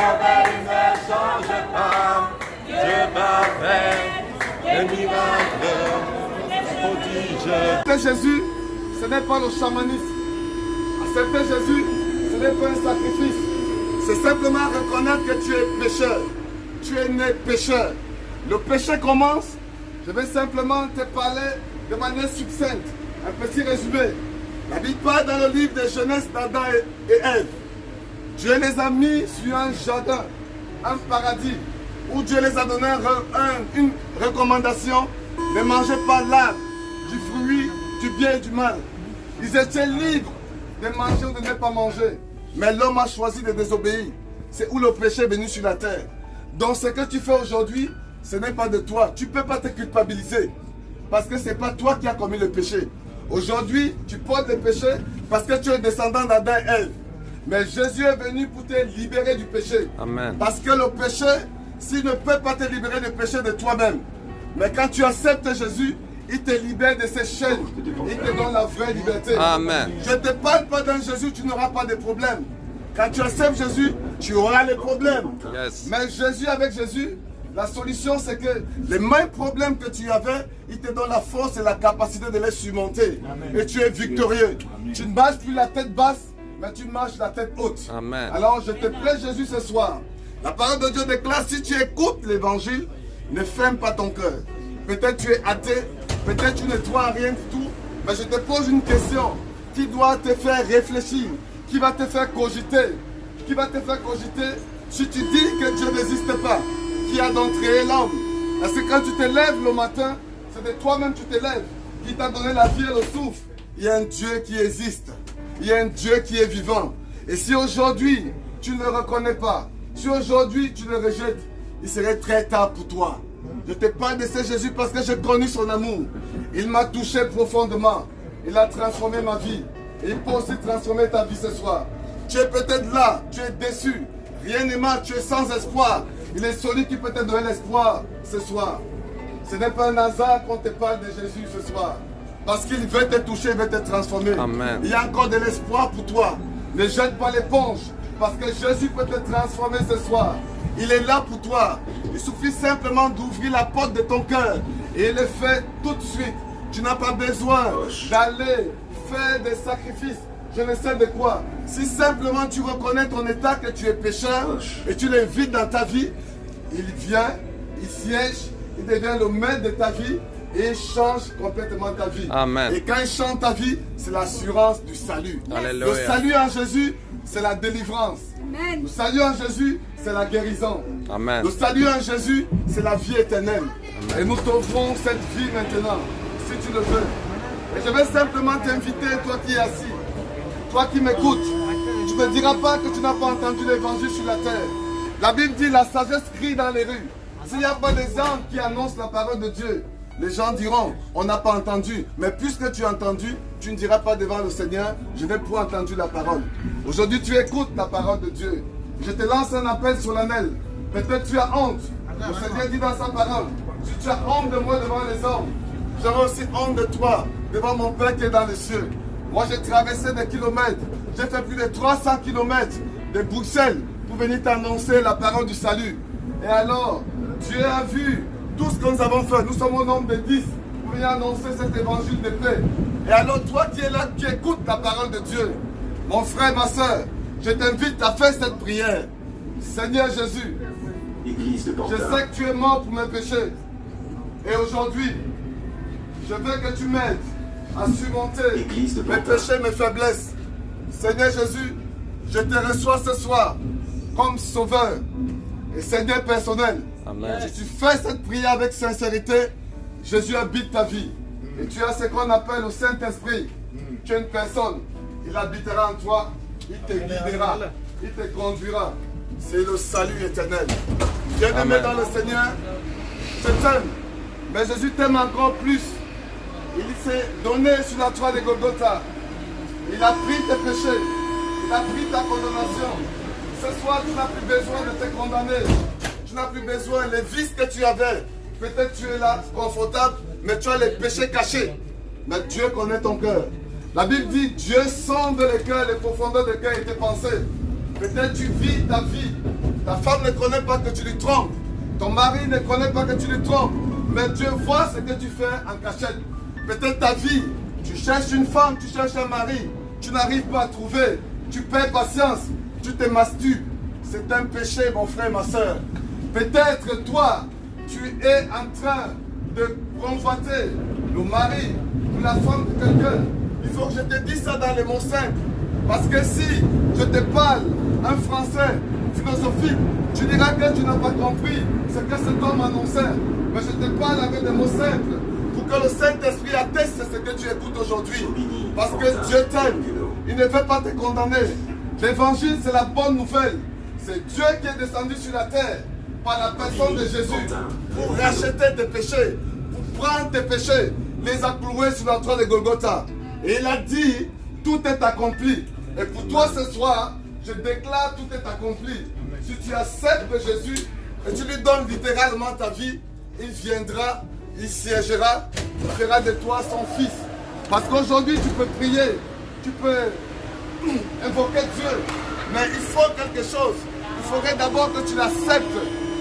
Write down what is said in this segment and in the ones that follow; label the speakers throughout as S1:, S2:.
S1: merveilles ne changent pas. Dieu va faire des miracles, des prodiges.
S2: Accepter Jésus, ce n'est pas le chamanisme. Accepter Jésus, ce n'est pas un sacrifice. C'est simplement reconnaître que tu es pécheur. Tu es né pécheur. Le péché commence. Je vais simplement te parler de manière succincte. Un petit résumé. La Bible parle dans le livre de Genèse d'Adam et Ève. Dieu les a mis sur un jardin, un paradis, où Dieu les a donné une recommandation. Ne mangez pas l'arbre du fruit du bien et du mal. Ils étaient libres de manger ou de ne pas manger. Mais l'homme a choisi de désobéir. C'est où le péché est venu sur la terre. Donc ce que tu fais aujourd'hui, ce n'est pas de toi. Tu ne peux pas te culpabiliser. Parce que ce n'est pas toi qui as commis le péché. Aujourd'hui, tu portes le péché parce que tu es descendant d'Adam et Ève. Mais Jésus est venu pour te libérer du péché.
S3: Amen.
S2: Parce que le péché, s'il ne peut pas te libérer du péché de toi-même. Mais quand tu acceptes Jésus, il te libère de ses chaînes. Il te donne la vraie liberté.
S3: Amen.
S2: Je ne te parle pas d'un Jésus, tu n'auras pas de problème. Quand tu acceptes Jésus, tu auras les problèmes.
S3: Yes.
S2: Mais Jésus, avec Jésus, la solution c'est que les mêmes problèmes que tu avais, il te donne la force et la capacité de les surmonter. Amen. Et tu es victorieux. Amen. Tu ne marches plus la tête basse, mais tu marches la tête haute.
S3: Amen.
S2: Alors je te prête Jésus ce soir. La parole de Dieu déclare, si tu écoutes l'évangile, ne ferme pas ton cœur. Peut-être tu es athée, peut-être tu ne crois à rien du tout, mais je te pose une question qui doit te faire réfléchir, qui va te faire cogiter. Qui va te faire cogiter si tu dis que Dieu n'existe pas, qui a donc créé l'homme. Parce que quand tu te lèves le matin, c'est de toi-même que tu te lèves, qui t'a donné la vie et le souffle. Il y a un Dieu qui existe, il y a un Dieu qui est vivant. Et si aujourd'hui tu ne le reconnais pas, si aujourd'hui tu le rejettes, il serait très tard pour toi. Je te parle de ce Jésus parce que j'ai connu son amour. Il m'a touché profondément. Il a transformé ma vie. Et il peut aussi transformer ta vie ce soir. Tu es peut-être là, tu es déçu. Rien n'est mal, tu es sans espoir. Il est celui qui peut te donner l'espoir ce soir. Ce n'est pas un hasard qu'on te parle de Jésus ce soir. Parce qu'il veut te toucher, il veut te transformer.
S3: Amen.
S2: Il y a encore de l'espoir pour toi. Ne jette pas l'éponge. Parce que Jésus peut te transformer ce soir. Il est là pour toi. Il suffit simplement d'ouvrir la porte de ton cœur. Et il le fait tout de suite. Tu n'as pas besoin d'aller faire des sacrifices. Je ne sais de quoi. Si simplement tu reconnais ton état que tu es pécheur et tu l'invites dans ta vie, il vient, il siège, il devient le maître de ta vie et il change complètement ta vie.
S3: Amen.
S2: Et quand il change ta vie, c'est l'assurance du salut.
S3: Alléluia.
S2: Le salut en Jésus, c'est la délivrance.
S4: Amen.
S2: Le salut en Jésus, c'est la guérison.
S3: Amen.
S2: Le salut en Jésus, c'est la vie éternelle.
S3: Amen.
S2: Et nous t'offrons cette vie maintenant, si tu le veux. Et je vais simplement t'inviter, toi qui es assis, toi qui m'écoutes, tu ne me diras pas que tu n'as pas entendu l'évangile sur la terre. La Bible dit, la sagesse crie dans les rues. S'il n'y a pas des hommes qui annoncent la parole de Dieu, les gens diront, on n'a pas entendu. Mais puisque tu as entendu, tu ne diras pas devant le Seigneur, je n'ai pas entendu la parole. Aujourd'hui, tu écoutes la parole de Dieu. Je te lance un appel solennel. Peut-être tu as honte. Le Seigneur dit dans sa parole, si tu as honte de moi devant les hommes, j'aurai aussi honte de toi devant mon Père qui est dans les cieux. Moi, j'ai traversé des kilomètres. J'ai fait plus de 300 kilomètres de Bruxelles pour venir t'annoncer la parole du salut. Et alors, Dieu a vu tout ce que nous avons fait. Nous sommes au nombre de 10 pour venir annoncer cet évangile de paix. Et alors, toi qui es là, qui écoutes la parole de Dieu, mon frère, ma soeur, je t'invite à faire cette prière. Seigneur Jésus, je sais que tu es mort pour mes péchés. Et aujourd'hui, je veux que tu m'aides à surmonter mes péchés, mes faiblesses. Seigneur Jésus, je te reçois ce soir comme sauveur et Seigneur personnel.
S3: Amen.
S2: Si tu fais cette prière avec sincérité, Jésus habite ta vie. Et tu as ce qu'on appelle le Saint-Esprit. Tu es une personne, il habitera en toi, il te guidera, il te conduira. C'est le salut éternel. Bien-aimé dans le Seigneur, je t'aime. Mais Jésus t'aime encore plus. Il s'est donné sur la croix de Golgotha. Il a pris tes péchés. Il a pris ta condamnation. Ce soir, tu n'as plus besoin de te condamner. Tu n'as plus besoin des vices que tu avais. Peut-être tu es là, confortable, mais tu as les péchés cachés. Mais Dieu connaît ton cœur. La Bible dit, Dieu sonde le cœur, les profondeurs de cœur et tes pensées. Peut-être tu vis ta vie. Ta femme ne connaît pas que tu lui trompes. Ton mari ne connaît pas que tu lui trompes. Mais Dieu voit ce que tu fais en cachette. Peut-être ta vie, tu cherches une femme, tu cherches un mari. Tu n'arrives pas à trouver. Tu perds patience. Tu te masturbes. C'est un péché, mon frère, ma soeur. Peut-être toi, tu es en train de convoiter le mari ou la femme de quelqu'un. Il faut que je te dise ça dans les mots simples. Parce que si je te parle en français philosophique, tu diras que tu n'as pas compris ce que cet homme annonçait. Mais je te parle avec des mots simples pour que le Saint-Esprit atteste ce que tu écoutes aujourd'hui. Parce que Dieu t'aime. Il ne veut pas te condamner. L'évangile, c'est la bonne nouvelle. C'est Dieu qui est descendu sur la terre par la personne de Jésus pour racheter tes péchés, pour prendre tes péchés, les a cloués sur la croix de Golgotha. Et il a dit, tout est accompli. Et pour toi ce soir, je déclare tout est accompli. Si tu acceptes Jésus et tu lui donnes littéralement ta vie, il viendra, il siégera, il fera de toi son fils. Parce qu'aujourd'hui tu peux prier, tu peux invoquer Dieu, mais il faut quelque chose. Il faudrait d'abord que tu l'acceptes.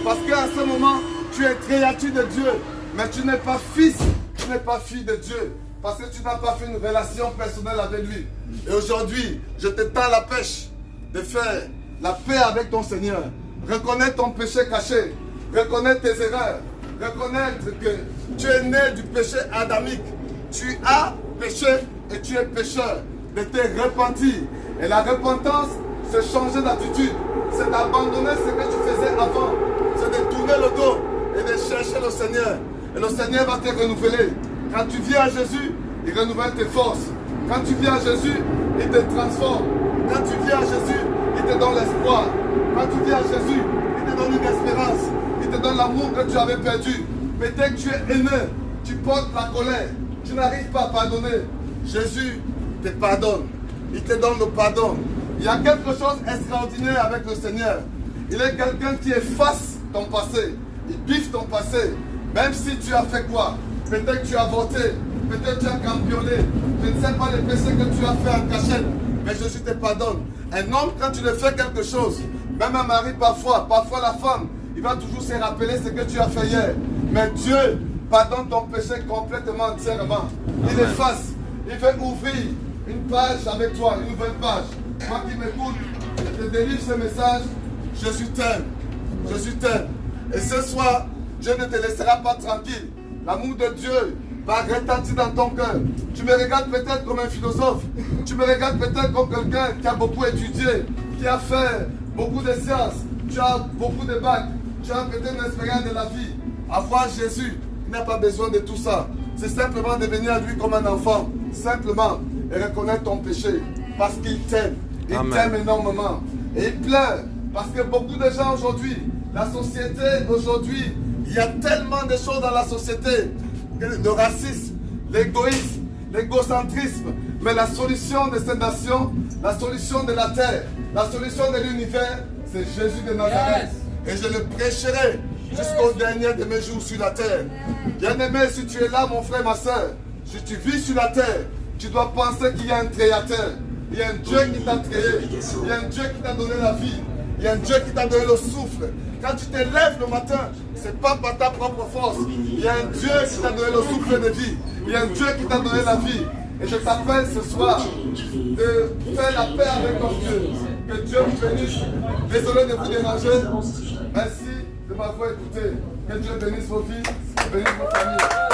S2: Parce qu'à ce moment, tu es créature de Dieu, mais tu n'es pas fils, tu n'es pas fille de Dieu. Parce que tu n'as pas fait une relation personnelle avec lui. Et aujourd'hui, je te tends la pêche de faire la paix avec ton Seigneur. Reconnaître ton péché caché. Reconnaître tes erreurs. Reconnaître que tu es né du péché adamique. Tu as péché et tu es pécheur. De te repentir. Et la repentance, c'est changer d'attitude. C'est d'abandonner ce que tu faisais avant. C'est de tourner le dos et de chercher le Seigneur. Et le Seigneur va te renouveler. Quand tu viens à Jésus, il renouvelle tes forces. Quand tu viens à Jésus, il te transforme. Quand tu viens à Jésus, il te donne l'espoir. Quand tu viens à Jésus, il te donne une espérance. Il te donne l'amour que tu avais perdu. Peut-être que tu es haineux, tu portes la colère, tu n'arrives pas à pardonner. Jésus te pardonne. Il te donne le pardon. Il y a quelque chose d'extraordinaire avec le Seigneur. Il est quelqu'un qui efface ton passé. Il biffe ton passé. Même si tu as fait quoi? Peut-être que tu as voté, peut-être que tu as campionné. Je ne sais pas les péchés que tu as fait en cachette, mais Jésus te pardonne. Un homme, quand tu le fais quelque chose, même un mari parfois la femme, il va toujours se rappeler ce que tu as fait hier. Mais Dieu pardonne ton péché complètement, entièrement. Il efface. Il veut ouvrir une page avec toi, une nouvelle page. Moi qui m'écoute, je te délivre ce message. Jésus t'aime. Jésus t'aime. Et ce soir, Dieu ne te laissera pas tranquille. L'amour de Dieu va retentir dans ton cœur. Tu me regardes peut-être comme un philosophe. Tu me regardes peut-être comme quelqu'un qui a beaucoup étudié, qui a fait beaucoup de sciences. Tu as beaucoup de bacs. Tu as peut-être une expérience de la vie. Avoir Jésus, il n'a pas besoin de tout ça. C'est simplement de venir à lui comme un enfant. Simplement. Et reconnaître ton péché. Parce qu'il t'aime. Il t'aime énormément. Et il pleure. Parce que beaucoup de gens aujourd'hui, la société aujourd'hui, il y a tellement de choses dans la société. Le racisme, l'égoïsme, l'égocentrisme. Mais la solution de cette nation, la solution de la terre, la solution de l'univers, c'est Jésus de Nazareth. Et je le prêcherai jusqu'au dernier de mes jours sur la terre. Bien-aimé, si tu es là, mon frère, ma soeur, si tu vis sur la terre, tu dois penser qu'il y a un créateur. Il y a un Dieu qui t'a créé. Il y a un Dieu qui t'a donné la vie. Il y a un Dieu qui t'a donné le souffle. Quand tu te lèves le matin, ce n'est pas par ta propre force. Il y a un Dieu qui t'a donné le souffle de vie. Il y a un Dieu qui t'a donné la vie. Et je t'appelle ce soir de faire la paix avec ton Dieu. Que Dieu vous bénisse. Désolé de vous déranger. Merci de m'avoir écouté. Que Dieu bénisse vos vies, bénisse vos familles.